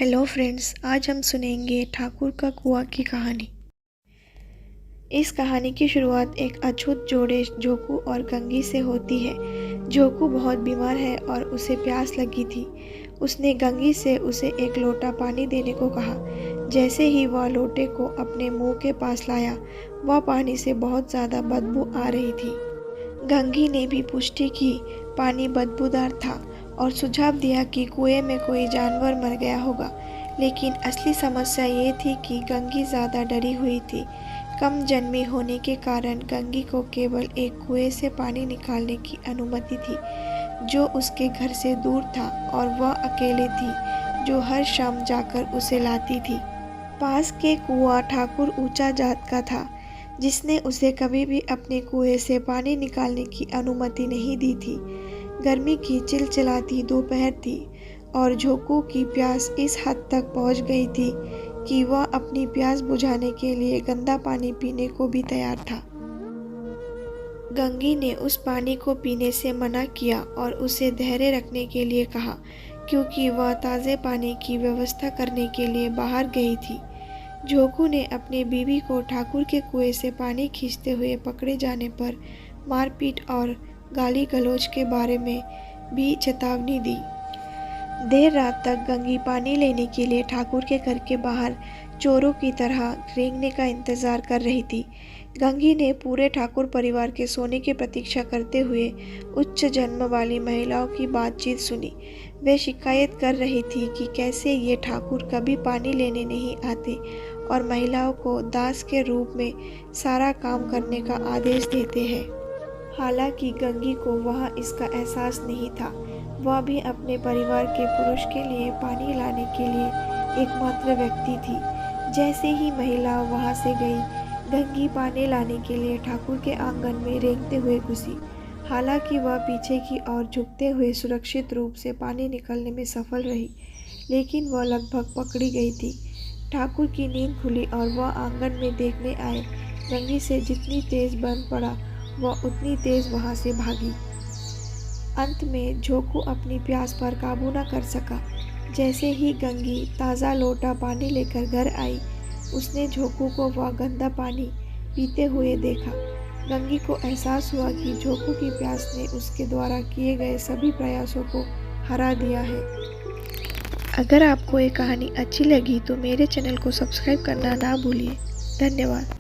Hello friends, आज हम सुनेंगे ठाकुर का कुआं की कहानी। इस कहानी की शुरुआत एक अछूत जोड़े जोकू और गंगी से होती है। जोकू बहुत बीमार है और उसे प्यास लगी थी। उसने गंगी से उसे एक लोटा पानी देने को कहा। जैसे ही वह लोटे को अपने मुंह के पास लाया, वह पानी से बहुत ज़्यादा बदबू आ रही थी। गंगी ने भी पुष्टि की पानी बदबूदार था और सुझाव दिया कि कुएं में कोई जानवर मर गया होगा। लेकिन असली समस्या ये थी कि गंगी ज़्यादा डरी हुई थी। कम जन्मी होने के कारण गंगी को केवल एक कुएं से पानी निकालने की अनुमति थी, जो उसके घर से दूर था, और वह अकेले थी जो हर शाम जाकर उसे लाती थी। पास के कुआं ठाकुर ऊंचा जात का था, जिसने उसे कभी भी अपने कुएं से पानी निकालने की अनुमति नहीं दी थी। गर्मी की चिलचिलाती दोपहर थी और जोकू की प्यास इस हद तक पहुंच गई थी कि वह अपनी प्यास बुझाने के लिए गंदा पानी पीने को भी तैयार था। गंगी ने उस पानी को पीने से मना किया और उसे धैर्य रखने के लिए कहा, क्योंकि वह ताज़े पानी की व्यवस्था करने के लिए बाहर गई थी। जोकू ने अपनी बीवी को ठाकुर के कुएं से पानी खींचते हुए पकड़े जाने पर मारपीट और गाली गलौज के बारे में भी चेतावनी दी। देर रात तक गंगी पानी लेने के लिए ठाकुर के घर के बाहर चोरों की तरह रेंगने का इंतजार कर रही थी। गंगी ने पूरे ठाकुर परिवार के सोने की प्रतीक्षा करते हुए उच्च जन्म वाली महिलाओं की बातचीत सुनी। वे शिकायत कर रही थी कि कैसे ये ठाकुर कभी पानी लेने नहीं आते और महिलाओं को दास के रूप में सारा काम करने का आदेश देते हैं। हालांकि गंगी को वहाँ इसका एहसास नहीं था। वह भी अपने परिवार के पुरुष के लिए पानी लाने के लिए एकमात्र व्यक्ति थी। जैसे ही महिला वहाँ से गई, गंगी पानी लाने के लिए ठाकुर के आंगन में रेंगते हुए घुसी। हालांकि वह पीछे की ओर झुकते हुए सुरक्षित रूप से पानी निकालने में सफल रही, लेकिन वह लगभग पकड़ी गई थी। ठाकुर की नींद खुली और वह आंगन में देखने आए। गंगी से जितनी तेज बन पड़ा, वह उतनी तेज वहां से भागी। अंत में जोकू अपनी प्यास पर काबू न कर सका। जैसे ही गंगी ताज़ा लोटा पानी लेकर घर आई, उसने जोकू को वह गंदा पानी पीते हुए देखा। गंगी को एहसास हुआ कि जोकू की प्यास ने उसके द्वारा किए गए सभी प्रयासों को हरा दिया है। अगर आपको ये कहानी अच्छी लगी तो मेरे चैनल को सब्सक्राइब करना ना भूलिए। धन्यवाद।